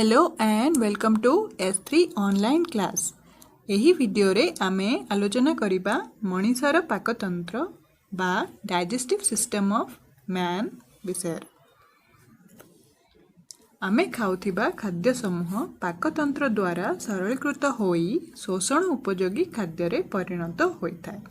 Hello and welcome to S3 online class. एही video रे आमे आलोचना करिबा मनीषर पाकतंत्र बा डाइजेस्टिव सिस्टम ऑफ मैन विषय। आमे खाउथिबा खाद्य समूह पाकतंत्र द्वारा सरलीकृत होई शोषण उपयोगी खाद्य रे परिणत होइथाय।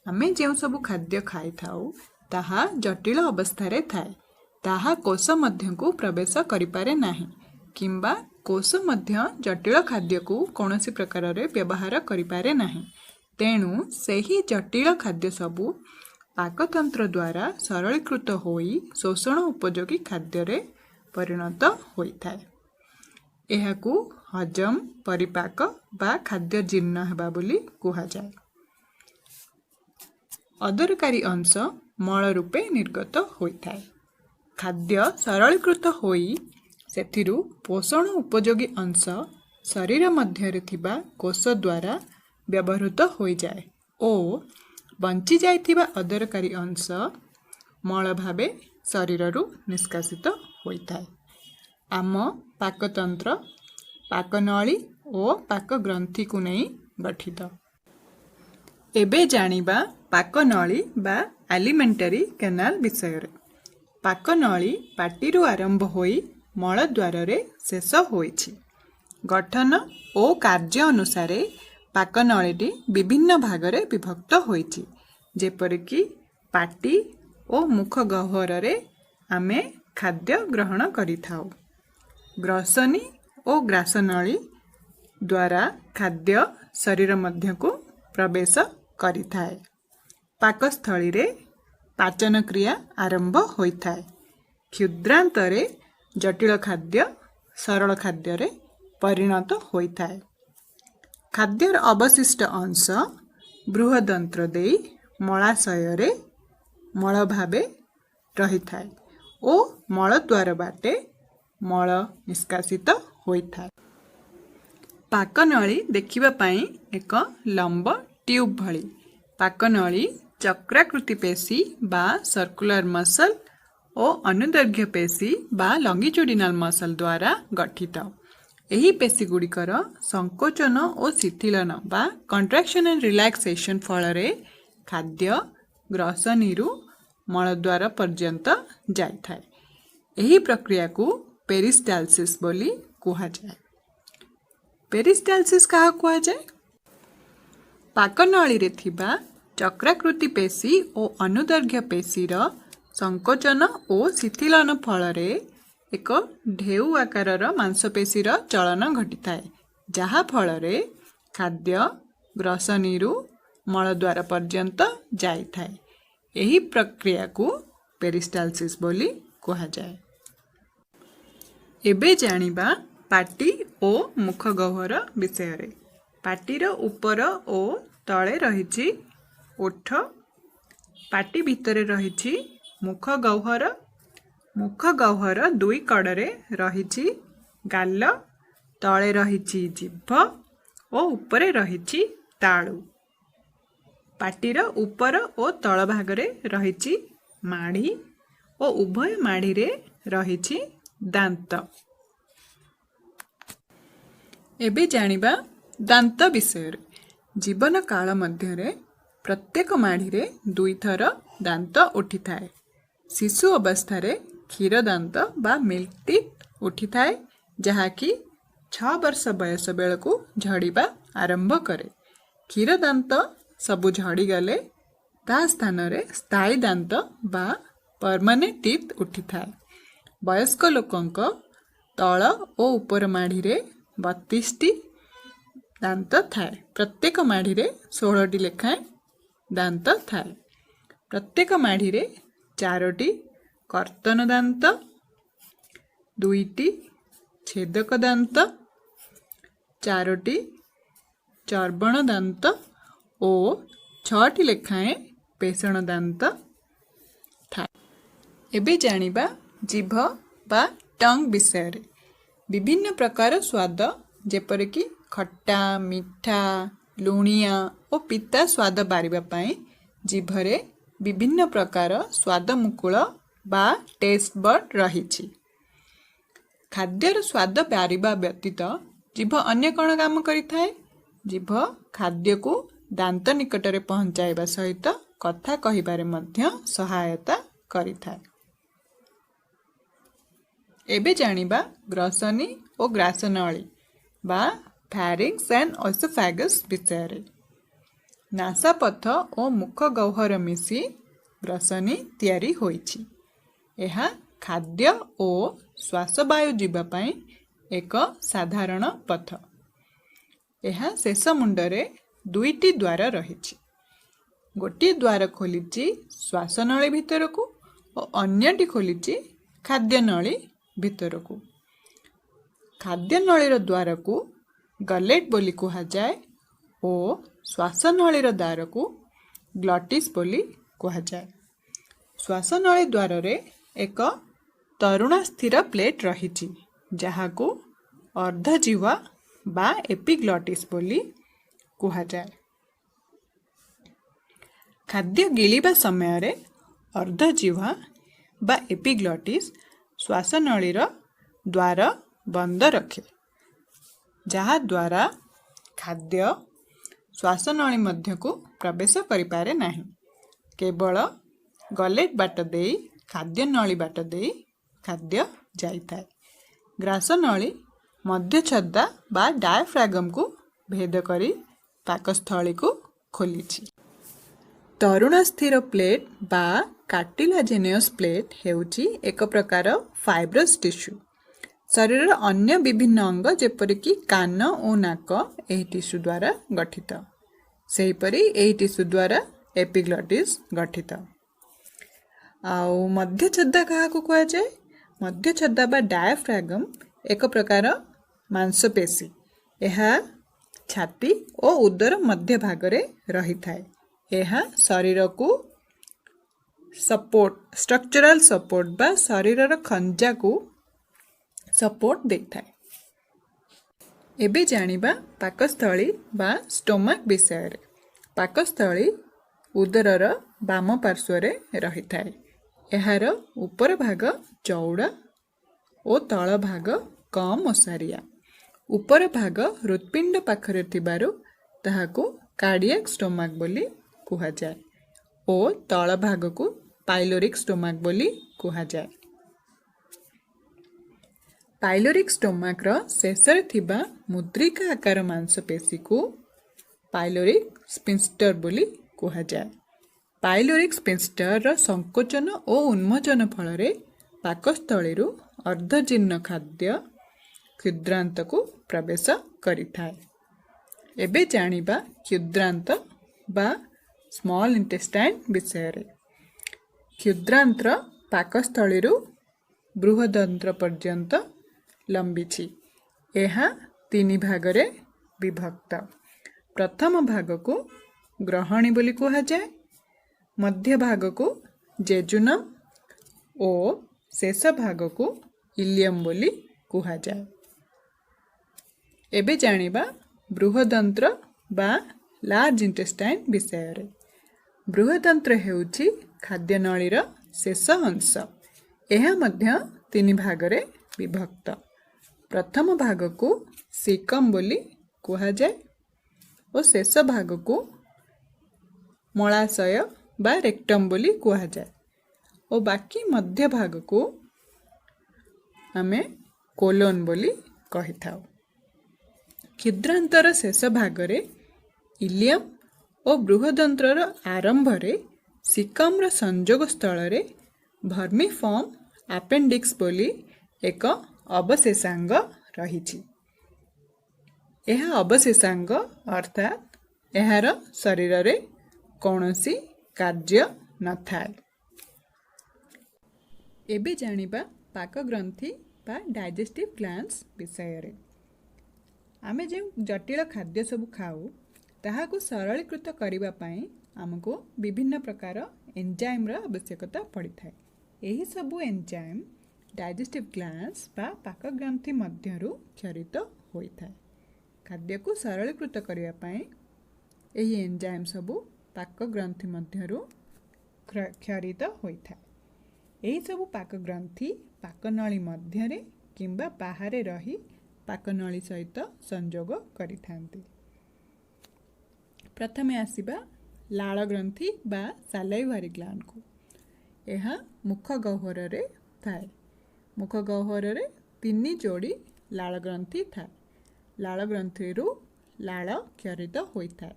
आमे जेउ सब खाद्य खाइ थाउ ताहा जटिल अवस्था रे थाए, ताहा कोष मध्यकु प्रवेश करिपारे नाही किंबा कोष मध्य जटिल खाद्य को कौनसी प्रकार रे व्यवहार करिपारे नाही। तेणु सेही जटिल खाद्य सबु पाकतंत्र द्वारा सरलीकृत होई शोषण उपयोगी खाद्य रे परिणत होइथाय। एहाकू हजम परिपाक बा खाद्य जीर्ण हेबा बोली कुहा जाय। अदरकारी अंश मल रूपे निर्गत होइथाय। खाद्य सरलीकृत होई सेथिरु पोषण उपयोगी अंश शरीर मध्य थिबा कोष द्वारा व्यवहृत होई जाए ओ बंची जाइथिबा अदरकारी अंश मल भावे शरीर रु निष्कासित होइथाय। आम पाकतंत्र पाकनली और पाकग्रंथि को नहीं गठित। एबे जानिबा पाकनली बा एलिमेंटरी कैनाल विषय रे। पाकनली पाटीरु आरंभ होई मल द्वार रे शेष होइछि। गठन और कार्य अनुसार पाकनलीटी विभिन्न भाग रे विभक्त होइछि, जेपरिकी पाटी और मुख गह्वर रे आमे खाद्य ग्रहण करिथाउ। ग्रसनी और ग्रासनली द्वारा खाद्य शरीर मध्य को प्रवेश करिथाए। पाकस्थली रे पाचन क्रिया आरंभ होइथाए। क्षुद्रांतरे जटिल खाद्य सरल खाद्य रे परिणत होइथाए। खाद्यर अवशिष्ट अंश बृहदंत्र देई मलाशय रे मल भावे रहिथाए ओ मल द्वार बाटे मल निष्कासित होइथाए। पाकनली देखिबा पई एक लंब ट्यूब भली। पाकनली चक्राकृति पेशी बा सर्कुलर मसल और अनुदैर्घ्य पेशी बा लंगिट्यूडिनल मसल द्वारा गठित। एही पेशी गुड़िकर संकोचन और शिथिलन बा कंट्रैक्शन एंड रिलैक्सेशन फल रे खाद्य ग्रसनीरु मलद्वार पर्यंत जाइथाय। एही प्रक्रिया को पेरिस्टालसिस बोली कुहा जाय। पेरिस्टालसिस कहा कुहा जाय? पाकनली रे थिबा चक्राकृति पेशी और अनुदैर्घ्य पेशी रो संकोचन और शिथिलन फल रे एक ढेउ आकार मांसपेशी चलन घटी थाए, जहा फल रे खाद्य ग्रसनीरु मलद्वार पर्यंत जाई थाए। एही प्रक्रिया को पेरिस्टालसिस बोली कुहा जाए। एबे जानिबा पाटी और मुख गह्वर विषय रे। पाटीर ऊपर और तले रहिछि ओठ, पाटी भितरे रहिछि मुख गह्वर। मुख गह्वर दुई कड़े रहिछि गाल, तले रहिछि जिभ और ऊपरे रहिछि तालु। पाटीर ऊपर और तल भाग रे रहिछि माढ़ी और उभय माढ़ी रे रहिछि दांत। एबे जानिबा दांत विषय रे। जीवन काल मध्य रे प्रत्येक माढ़ी रे दुई थर दांत उठी थाए। शिशु अवस्था रे क्षीर दांत बा मिल्क टीथ उठी थाए, जहाँकि 6 वर्ष बयस बेलू झड़ीबा आरंभ करे। क्षीर दांत सबु झड़ी गले ता स्थान रे स्थायी दांत बा परमानेंट टीथ उठी थाए। वयस्क लोकंक तल और ऊपर माढ़ी रे 32टी दांत थाए। प्रत्येक माढ़ी रे 16टी लेखाएं दांत थाए। प्रत्येक माढ़ी रे 4टी कर्तन दांत, 2टी छेदक दांत, 4टी चर्बण दांत और 6टी लेखाएं पेषण दांत थाए। एबे जानिबा जीभ बा टंग विषय रे। विभिन्न प्रकार स्वाद जेपरिकी खट्टा, मिठा, लुणिया और पिता स्वाद बारिबा पई जीभरे विभिन्न प्रकार स्वाद मुकुल बा टेस्ट बड रहिछि। खाद्यर स्वाद बारिबा व्यतीत जीभ अन्य कौन काम करिथाए? जीभ खाद्य को दांत निकटरे पहुंचाइबा सहित कथा कहिबारे मध्य सहायता करिथाए। एबे जानिबा ग्रसनी और ग्रासनली बा फैरिंग्स एंड ओसोफेगस विषय। नासापथ और मुख गह्वर मिसी ग्रसनी तैयारी होइछि। एहा खाद्य और श्वासवायु जीवा पाई एक साधारण पथ। एहा शेष मुंडरे दुईटी द्वार रहिछि। गोटे द्वार खोलिछि श्वासनली भितर को और अन्यटी खोलिछि खाद्य नली भितर को। खाद्य नलीर द्वार को गलेट बोली कहा जाए और श्वासनलीर द्वार को ग्लटिस बोली कहा जाए। श्वासनली द्वार रे एक तरुणा स्थिर प्लेट रहिछि जहाको अर्धजीवा बा एपिग्लटिस बोली कहा जाए। खाद्य गिलिबा समय रे अर्धजीवा बा एपिग्लटिस श्वासनलीर द्वार बंद रखे, जहा द्वारा खाद्य श्वासनली मध्य को प्रवेश करि पारे नाही। केवल गलेट बाट देई खाद्य नली बाट देई खाद्य जाइथाए। ग्रासनली मध्य छद्दा बा डायफ्रागम को भेद करी पाकस्थली को खोलिछि। तरुण स्थिर प्लेट बा कार्टिलाजिनियस प्लेट हेउची एक प्रकार फाइब्रस टिश्यू। शरीर अन्य विभिन्न अंग जेपरिकी कान और नाक एही टिश्यू द्वारा गठित। सेहीपरि एही टिश्यू द्वारा एपिग्लटिस गठित। आउ मध्य छद्दा क्या कह जाए? मध्य छद्दा बा डायफ्रागम एक प्रकार मांसपेशी। यह छाती और उदर मध्य भाग रे रही थाए। यह शरीर को सपोर्ट स्ट्रक्चरल सपोर्ट बा शरीर खंजा को सपोर्ट देता है। एबे जानिबा पाकस्थली बा स्टोमक विषय रे। पाकस्थली उदरर बाम पार्श्व रे रही थाए। एहार ऊपर भाग चौड़ा और तल भाग कम ओसारिया। ऊपर भाग हृत्पिंड पाखरे थिबारु ताहाको कार्डियक स्टोमक बोली कहा जाए और तल भाग को पाइलोरिक स्टोमक बोली कहा जाए। पाइलोरिक स्टोमक रो शेषरे थिबा मुद्रिका आकार मांसपेशी को पाइलोरिक स्फिंक्टर बोली कहा जाए। पाइलोरिक स्फिंक्टर रो संकोचन और उन्मोचन फल रे पाकस्थली रु अर्धजीर्ण खाद्य क्षुद्रांत को प्रवेश करिथाए। एबे जानिबा क्षुद्रांत बा स्मॉल इंटेस्टाइन विषय रे। क्षुद्रांत पाकस्थली रु बृहदंत्र पर्यंत लंबीछि। एहा तीन भाग रे विभक्त। प्रथम भाग को ग्रहणी बोली कहा जाए, मध्य भाग को जेजुनम और शेष भाग को इलियम बोली कहा जाए। एबे जानिबा बृहदंत्र बा लार्ज इंटेस्टाइन विषय रे। बृहदंत्र हेउछि खाद्य नलीर शेष अंश। यह मध्य तीन भाग रे विभक्त। प्रथम भाग को सीकम बोली कहा जाए और शेष भाग को मलाशय बा रेक्टम बोली कहा जाए और बाकी मध्य भाग को आमे कोलोन बोली कहि थाउ। क्षुद्रांतर शेष भाग रे इलियम और बृहदंत्र आरंभ रे सीकम रो संजोग स्थल रे भर्मीफॉर्म अपेंडिक्स बोली एक अवशेषांग रहिछि। यह अवशेषांग अर्थात एहार शरीर रे कौनसी कार्य न थाए। एबे जानिबा पाकग्रंथि बा डाइजेस्टिव ग्लैंड्स विषय रे। आमे जे जटिल खाद्य सब खाऊ ताहाको सरलीकृत करिबा पई हमको विभिन्न प्रकार एंजाइम रा आवश्यकता पड़ी थाए। एही सबु एंजाइम डाइजेस्टिव ग्लैंड्स बा पाकग्रंथि मध्यरु क्षरित होई थाए। खाद्य को सरलीकृत करिबा पई एही एंजाइम सबु पाकग्रंथि मध्यरु क्षरित होई थाए। एही सबु पाकग्रंथि पाकनली मध्यरे किंबा बाहरे रही पाकनळी सहित संजोग करिथांती। प्रथमे आसिबा लाल ग्रंथि बा सालाइवारी ग्लैंड को। यह मुख गह्वर रे थाए। मुख गह्वर रे 3 जोड़ी लाल ग्रंथि थाए। लाल ग्रंथि रु लाल क्षरित होइथाए।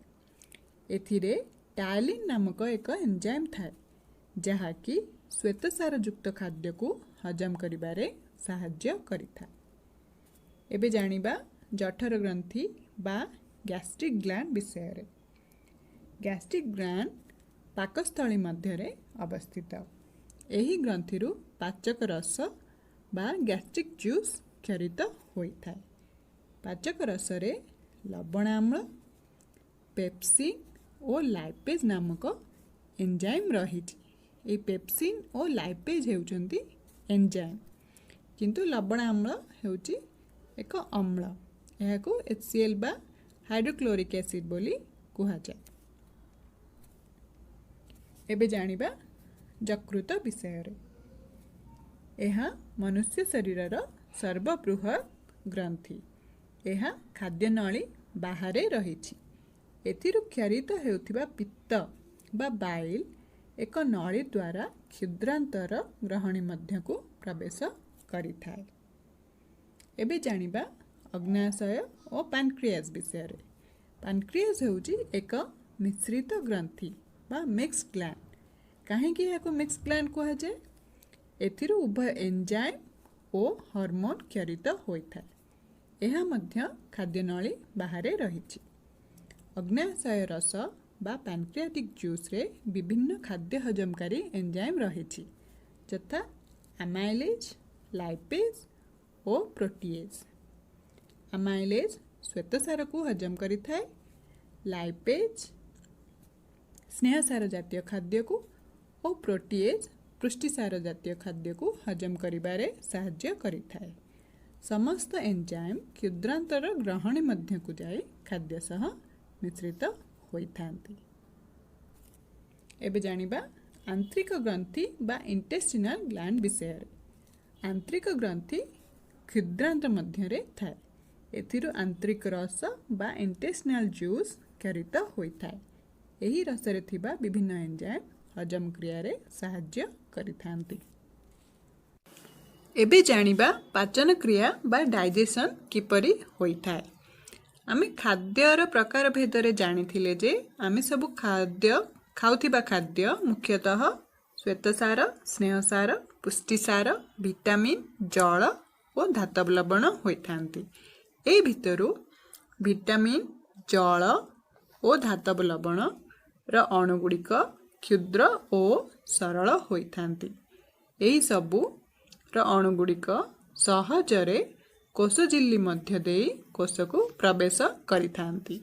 एथिरे टायलिन नामक एक एंजाइम थाए जहाँकि श्वेतसार युक्त खाद्य को हजम करिबारे साहाय्य करिथा। एबे जानिबा जठर ग्रंथि बा गैस्ट्रिक ग्लैंड विषय रे। गैस्ट्रिक ग्लैंड पाकस्थली मध्य रे अवस्थित। एही ग्रंथि रु पाचक रस बा गैस्ट्रिक जूस क्षरित होइथाए। पाचक रस रे लवणाम्ल, पेप्सिन और लाइपेज नामक एंजाइम रहिछि। ए पेप्सिन और लाइपेज हेउचंती एंजाइम, किंतु लवणाम्ल हेउछि एक अम्ल। एहाको HCl बा हाइड्रोक्लोरिक एसिड बोली कुहा जाय। एबे जानिबा यकृत विषय रे। एहा मनुष्य शरीरर सर्वबृहत ग्रंथि। एहा खाद्य नळी बाहरे रहिछि। एथिरु क्षरित हेउथिबा पित्त बा बाइल एक नळी द्वारा क्षुद्रांतर ग्रहणी मध्य को प्रवेश करिथाए। एबे जानिबा अग्नाशय और पैनक्रियास विषय रे। पैनक्रियास हेउछि एक मिश्रित ग्रंथि बा मिक्स ग्लैंड। काहेकि याको मिक्स ग्लैंड कुहा जाय? एथिरु उभय एंजाइम और हार्मोन क्षरित होइथाए। एहा मध्य खाद्य नळी बाहरे रहिछि। अग्नाशय रस बा पैनक्रियाटिक जूस रे विभिन्न खाद्य हजमकारी एंजाइम रहिछि यथा अमाइलेज, लाइपेज और प्रोटीएज। अमाइलेज श्वेतसार को हजम करिथाए। लाइपेज स्नेहसार जातीय खाद्य को और प्रोटीएज पुष्टिसार जातीय खाद्य को हजम करिबारे साहाय्य करिथाए। समस्त एंजाइम क्षुद्रांतर ग्रहणी मध्य को जाई खाद्य सह मिश्रित होइथांती। एबे जानिबा आंतरिक ग्रंथि बा इंटेस्टिनल ग्लैंड विषय रे। आंतरिक ग्रंथि क्षुद्रांत मध्य रे थाए। एथिरु आंतरिक रस बा इंटेस्टिनल जूस क्षरित होइथाए। एही रस रे थिबा विभिन्न एंजाइम हजम क्रिया रे साहाय्य करिथांती। एबे जानिबा पाचन क्रिया बा डाइजेशन किपरि होइथाए। आमे खाद्यर प्रकार भेदरे जानिथिले जे आमे सब खाद्य खाउथिबा खाद्य मुख्यतः श्वेतसार, स्नेहसार, पुष्टिसार, विटामिन, जल और धातव लवण होइथांती। ए भितरु विटामिन, जल और धातव लवण र अणुगुड़िक क्षुद्र और सरल होइथांती। एही सबु र अणुगुड़िक सहजरे कोष झिल्ली मध्य देई कोष को प्रवेश करिथांती।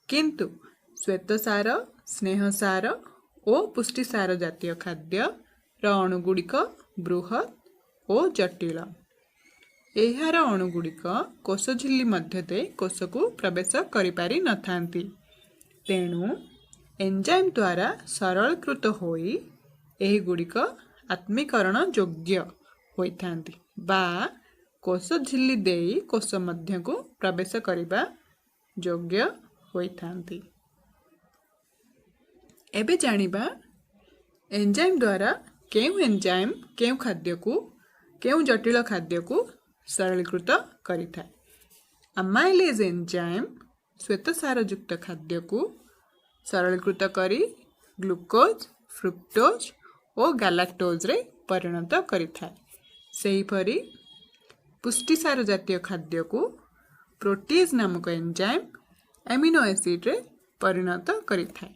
किंतु श्वेतसार, स्नेहसार और पुष्टिसार जातीय खाद्य र अणुगुड़िक बृहत और जटिल। एहार अणुगुड़िक कोष झिल्ली मध्य देई कोष को प्रवेश करिपारि नथांती। तेणु एंजाइम द्वारा सरलीकृत होई एही गुड़िक आत्मीकरण योग्य होइथांती बा कोष झिल्ली देई कोष मध्य को प्रवेश करिबा योग्य होइथांती। एबे जानिबा एंजाइम द्वारा केउ एंजाइम केउ खाद्य को केउ जटिल खाद्य को सरलीकृत करिथाए। अमाइलेज एंजाइम श्वेतसार युक्त खाद्य को सरलीकृत करी ग्लूकोज, फ्रुक्टोज और गैलेक्टोज रे परिणत करिथाए। सेहीपरि पुष्टिसार जातीय खाद्य को प्रोटीज नामक एंजाइम एमिनो एसिड रे परिणत करिथाए।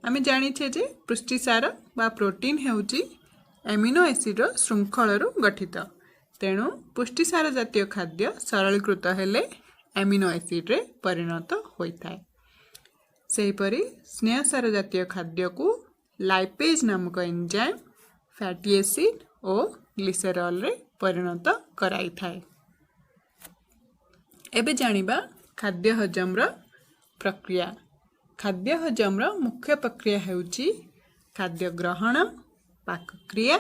आमे जानिछे जे पुष्टिसार बा प्रोटीन हेउची एमिनो एसिड रो श्रृंखल रु गठित। तेणु पुष्टिसार जातीय खाद्य सरलीकृत हेले एमिनो एसिड रे परिणत होइथाए। सेहीपरि स्नेहसार जातीय खाद्य को लाइपेज नामक एंजाइम फैटी एसिड और ग्लिसरॉल रे परिणत कराई थाए। एबे जानिबा खाद्य हजम रो प्रक्रिया। खाद्य हजम रो मुख्य प्रक्रिया हेउची खाद्य ग्रहण, पाकक्रिया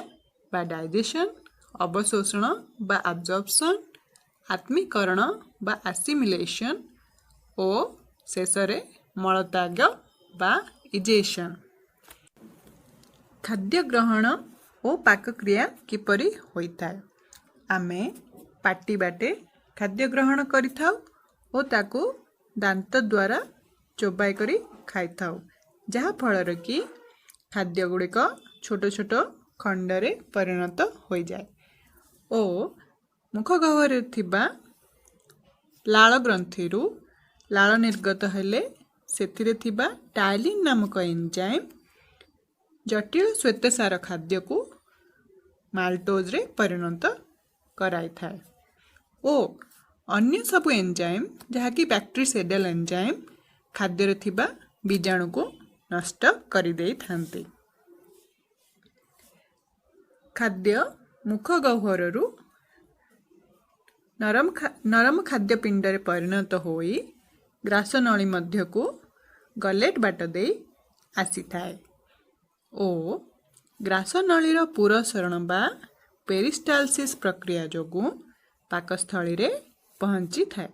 बा डाइजेशन अवशोषण बा अब्जॉर्प्शन, आत्मीकरण बा एसिमिलेशन और शेषरे मलत्याग बा इजेशन। खाद्य ग्रहण और पाकक्रिया किपरि होइथाय? आमे पाटी बाटे खाद्य ग्रहण करिथाउ और ताकू दांत द्वारा चोबाई करी खाइथाउ, जहा फल कि खाद्य गुड़िक छोट छोट खंडरे परिणत हो जाए और मुख गह्वरे थिबा लाल ग्रंथि लाल निर्गत हेले सेथिरे थिबा टाइलिन नामक एंजाइम जटिल श्वेतसार खाद्य को माल्टोज रे परिणत कराई थाए और अन्य सब एंजाइम जहाँकि बैक्टीरियाइडल एंजाइम खाद्य रे थिबा बीजाणु को नष्ट करि देई थांती। खाद्य मुख गह्वररू नरम खाद्य पिंडरे परिणत होई ग्रासनली मध्य को गलेट बाट दे आसी थाए ओ ग्रासनलीर पुरसरण बा पेरिस्टालसिस प्रक्रिया जोगु पाकस्थली रे पहुंची थाए।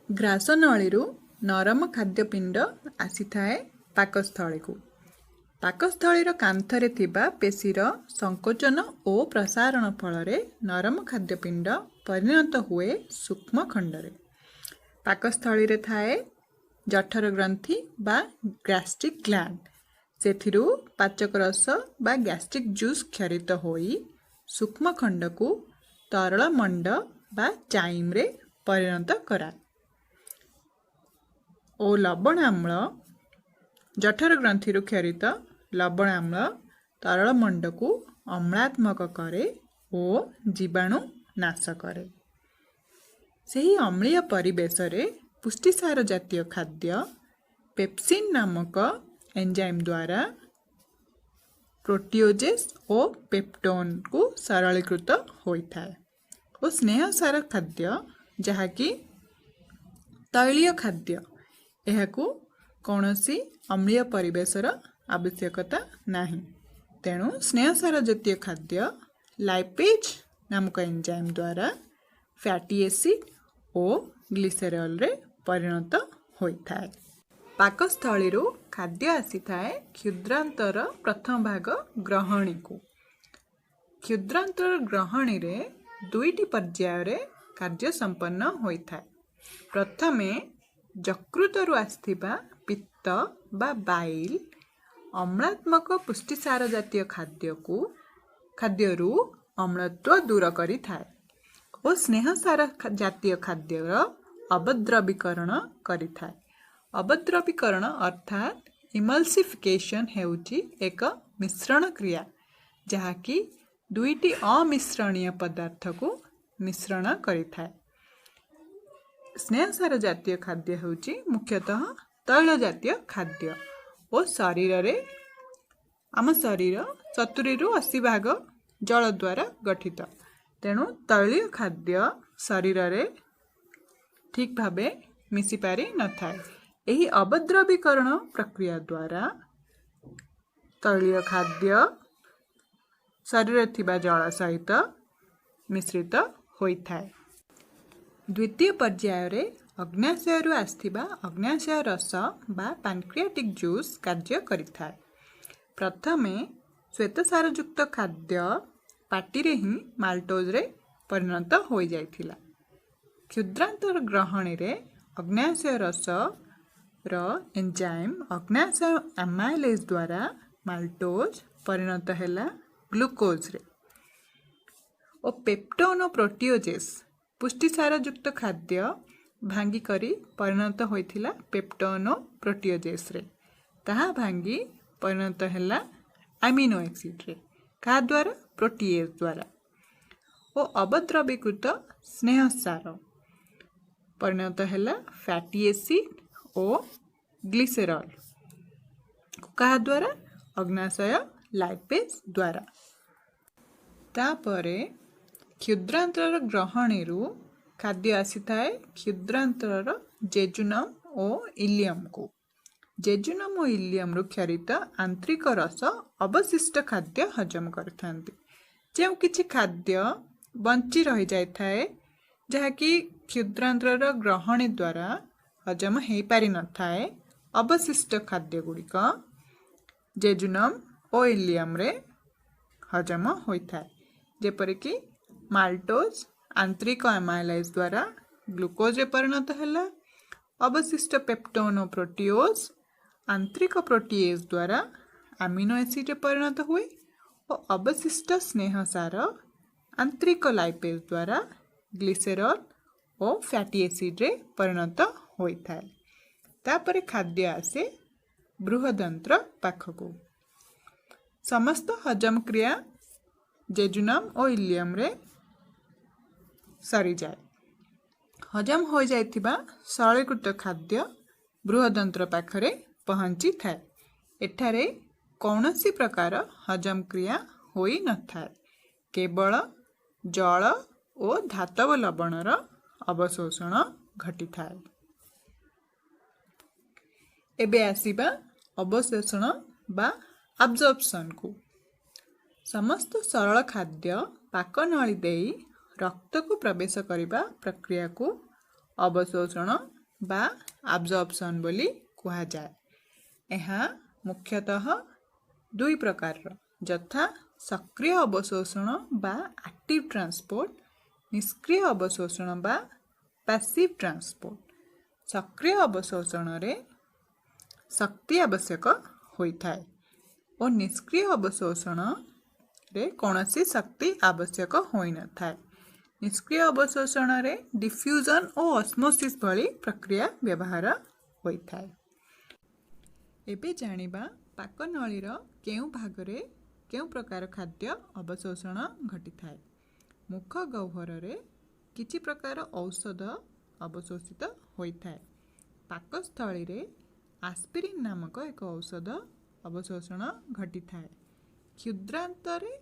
ग्रासनलीरु नरम खाद्य पिंड आसी थाए पाकस्थली को। पाकस्थलीर कांथरे थिबा पेशीर संकोचन और प्रसारण फल नरम खाद्य पिंड परिणत हुए सूक्ष्म खंडरे। पाकस्थली रे थाए जठर ग्रंथि बा गैस्ट्रिक ग्लैंड, सेथिरु पाचक रस बा गैस्ट्रिक जूस क्षरित होई सूक्ष्म खंड को तरल मंड बा चाइम रे परिणत कराए और लवण आम्ल जठर ग्रंथि क्षरित लवण आम्ल तरल मंड को अम्लात्मक करे और जीवाणु नाश करे। सही अम्लीय परिवेश रे पुष्टिसार जातीय खाद्य पेप्सिन नामक एंजाइम द्वारा प्रोटियोजेस और पेप्टोन को सरलीकृत होता है और स्नेहसार खाद्य जहाँकि तैलीय खाद्य यह कौनसी अम्लीय परिवेशर आवश्यकता नहीं, तेणु स्नेहसार जातीय खाद्य लाइपेज नामक एंजाइम द्वारा फैटी एसिड और ग्लिसेरॉल रे परिणत होता है। पाकस्थली खाद्य आसी थाए क्षुद्रांतर प्रथम भाग ग्रहणी को। क्षुद्रांतर ग्रहणी रे दुईटी पर्याय रे कार्य संपन्न होता है। प्रथमे यकृतरु आस्थिबा पित्त बा बाइल अम्लात्मक पुष्टिसार जातीय खाद्यरु अम्लत्व दूर करि थाए और स्नेहसार जातीय खाद्यर अवद्रवीकरण करि थाए। अवद्रवीकरण अर्थात इमल्सिफिकेशन हेउची एक मिश्रण क्रिया जहाँकि दुईटी अमिश्रणीय पदार्थ को मिश्रण करि थाए। स्नेहसार जातीय खाद्य हेउची मुख्यतः तैल जातीय खाद्य और शरीर रे आम शरीर 70 ରୁ 80 भाग जल द्वारा गठित, तेणु तैलीय खाद्य शरीर रे ठीक भावे मिसी पारि न थाए। एही अवद्रवीकरण प्रक्रिया द्वारा तैलीय खाद्य शरीर थिबा जल सहित मिश्रित होइथाए। द्वितीय पर्याय रे अग्न्याशय रु आस्थिबा अग्न्याशय रस बा पैंक्रियाटिक जूस कार्य करिथाए। प्रथमे श्वेतसारयुक्त खाद्य पाटी रे ही माल्टोज रे परिणत हो जाइथिला। क्षुद्रांतर ग्रहणी रे अग्न्याशय रस रो एंजाइम अग्न्याशय एमाइलेज द्वारा माल्टोज परिणत हैला ग्लूकोज रे और पेप्टोन प्रोटियोजेस पुष्टिसारयुक्त खाद्य भांगी करी परिणत होइथिला पेप्टोन प्रोटियोजेस रे, ताहा भांगी परिणत हैला अमीनो एसिड रे का द्वारा प्रोटीएज द्वारा और अवद्रवीकृत स्नेहसार परिणत हैला फैटी एसिड और ग्लिसेरॉल का द्वारा अग्न्याशय लाइपेज द्वारा। तापरे क्षुद्रांतर ग्रहणी खाद्य आसी थाए क्षुद्रांतर जेजुनम और इलियम को। जेजुनम और इलियम क्षरित आंतरिक रस अवशिष्ट खाद्य हजम करथांती। ଯେଉଁ କିଛି ଖାଦ୍ୟ ବଞ୍ଚି ରହିଯାଇଥାଏ ଯାହାକି କ୍ଷୁଦ୍ରାନ୍ତ୍ରର ଗ୍ରହଣୀ ଦ୍ୱାରା ହଜମ ହୋଇପାରିନଥାଏ ଅବଶିଷ୍ଟ ଖାଦ୍ୟଗୁଡ଼ିକ ଜେଜୁନମ୍ ଓ ଇଲିୟମରେ ହଜମ ହୋଇଥାଏ। ଯେପରିକି ମାଲ୍ଟୋଜ୍ ଆନ୍ତରିକ ଆମାଇଲେଜ୍ ଦ୍ୱାରା ଗ୍ଲୁକୋଜ୍ରେ ପରିଣତ ହେଲା, ଅବଶିଷ୍ଟ ପେପ୍ଟୋନ୍ ଓ ପ୍ରୋଟିଓଜ୍ ଆନ୍ତରିକ ପ୍ରୋଟିଏଜ୍ ଦ୍ୱାରା ଆମିନୋ ଏସିଡ୍ରେ ପରିଣତ ହୁଏ ଓ ଅବଶିଷ୍ଟ ସ୍ନେହସାର ଆନ୍ତରିକ ଲାଇପେଜ୍ ଦ୍ୱାରା ଗ୍ଲିସେରଲ୍ ଓ ଫ୍ୟାଟି ଏସିଡ୍ରେ ପରିଣତ ହୋଇଥାଏ। ତାପରେ ଖାଦ୍ୟ ଆସେ ବୃହଦନ୍ତ୍ର ପାଖକୁ। ସମସ୍ତ ହଜମ କ୍ରିୟା ଜେଜୁନମ୍ ଓ ଇଲିୟମରେ ସରିଯାଏ। ହଜମ ହୋଇଯାଇଥିବା ସରଳୀକୃତ ଖାଦ୍ୟ ବୃହଦନ୍ତ୍ର ପାଖରେ ପହଞ୍ଚିଥାଏ। ଏଠାରେ କୌଣସି ପ୍ରକାର ହଜମ କ୍ରିୟା ହୋଇନଥାଏ, କେବଳ ଜଳ ଓ ଧାତବ ଲବଣର ଅବଶୋଷଣ ଘଟିଥାଏ। ଏବେ ଆସିବା ଅବଶୋଷଣ ବା ଆବଜର୍ପସନ୍କୁ। ସମସ୍ତ ସରଳ ଖାଦ୍ୟ ପାକନଳୀ ଦେଇ ରକ୍ତକୁ ପ୍ରବେଶ କରିବା ପ୍ରକ୍ରିୟାକୁ ଅବଶୋଷଣ ବା ଆବଜର୍ପସନ୍ ବୋଲି କୁହାଯାଏ। ଏହା ମୁଖ୍ୟତଃ ଦୁଇ ପ୍ରକାରର, ଯଥା ସକ୍ରିୟ ଅବଶୋଷଣ ବା ଆକ୍ଟିଭ୍ ଟ୍ରାନ୍ସପୋର୍ଟ, ନିଷ୍କ୍ରିୟ ଅବଶୋଷଣ ବା ପାସିଭ୍ ଟ୍ରାନ୍ସପୋର୍ଟ। ସକ୍ରିୟ ଅବଶୋଷଣରେ ଶକ୍ତି ଆବଶ୍ୟକ ହୋଇଥାଏ ଓ ନିଷ୍କ୍ରିୟ ଅବଶୋଷଣରେ କୌଣସି ଶକ୍ତି ଆବଶ୍ୟକ ହୋଇନଥାଏ। ନିଷ୍କ୍ରିୟ ଅବଶୋଷଣରେ ଡିଫ୍ୟୁଜନ୍ ଓ ଅସ୍ମୋସିସ୍ ଭଳି ପ୍ରକ୍ରିୟା ବ୍ୟବହାର ହୋଇଥାଏ। ଏବେ ଜାଣିବା ପାକନଳୀର କେଉଁ ଭାଗରେ କେଉଁ ପ୍ରକାର ଖାଦ୍ୟ ଅବଶୋଷଣ ଘଟିଥାଏ। ମୁଖ ଗହ୍ୱରରେ କିଛି ପ୍ରକାର ଔଷଧ ଅବଶୋଷିତ ହୋଇଥାଏ। ପାକସ୍ଥଳୀରେ ଆସ୍ପିରିନ୍ ନାମକ ଏକ ଔଷଧ ଅବଶୋଷଣ ଘଟିଥାଏ। କ୍ଷୁଦ୍ରାନ୍ତରେ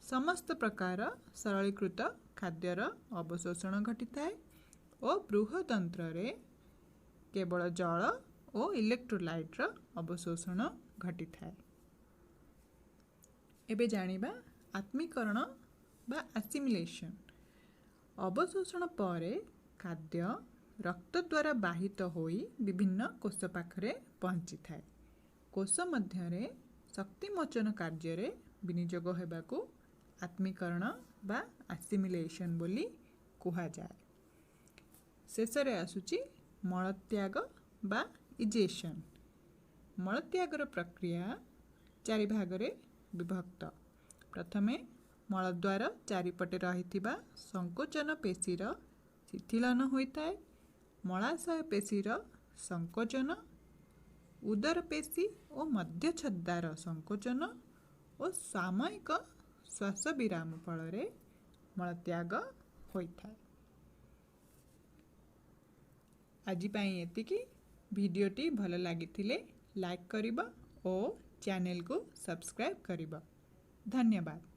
ସମସ୍ତ ପ୍ରକାର ସରଳୀକୃତ ଖାଦ୍ୟର ଅବଶୋଷଣ ଘଟିଥାଏ ଓ ବୃହଦନ୍ତ୍ରରେ କେବଳ ଜଳ ଓ ଇଲେକ୍ଟ୍ରୋଲାଇଟ୍ର ଅବଶୋଷଣ ଘଟିଥାଏ। ଏବେ ଜାଣିବା ଆତ୍ମୀକରଣ ବା ଆସିମିଲେସନ୍। ଅବଶୋଷଣ ପରେ ଖାଦ୍ୟ ରକ୍ତ ଦ୍ୱାରା ବାହିତ ହୋଇ ବିଭିନ୍ନ କୋଷ ପାଖରେ ପହଞ୍ଚିଥାଏ। କୋଷ ମଧ୍ୟରେ ଶକ୍ତିମୋଚନ କାର୍ଯ୍ୟରେ ବିନିଯୋଗ ହେବାକୁ ଆତ୍ମୀକରଣ ବା ଆସିମିଲେସନ୍ ବୋଲି କୁହାଯାଏ। ଶେଷରେ ଆସୁଛି ମଳତ୍ୟାଗ ବା ଇଜେସନ୍। ମଳତ୍ୟାଗର ପ୍ରକ୍ରିୟା ଚାରି ଭାଗରେ ବିଭକ୍ତ। ପ୍ରଥମେ ମଳଦ୍ୱାର ଚାରିପଟେ ରହିଥିବା ସଂକୋଚନ ପେଶୀର ଶିଥିଳନ ହୋଇଥାଏ। ମଳାଶୟ ପେଶୀର ସଂକୋଚନ, ଉଦର ପେଶୀ ଓ ମଧ୍ୟଚ୍ଛଦାର ସଂକୋଚନ ଓ ସାମୟିକ ଶ୍ୱାସ ବିରାମ ଫଳରେ ମଳତ୍ୟାଗ ହୋଇଥାଏ। ଆଜି ପାଇଁ ଏତିକି। ଭିଡ଼ିଓଟି ଭଲ ଲାଗିଥିଲେ ଲାଇକ୍ କରିବ ଓ ଚ୍ୟାନେଲକୁ ସବସ୍କ୍ରାଇବ୍ କରିବ। ଧନ୍ୟବାଦ।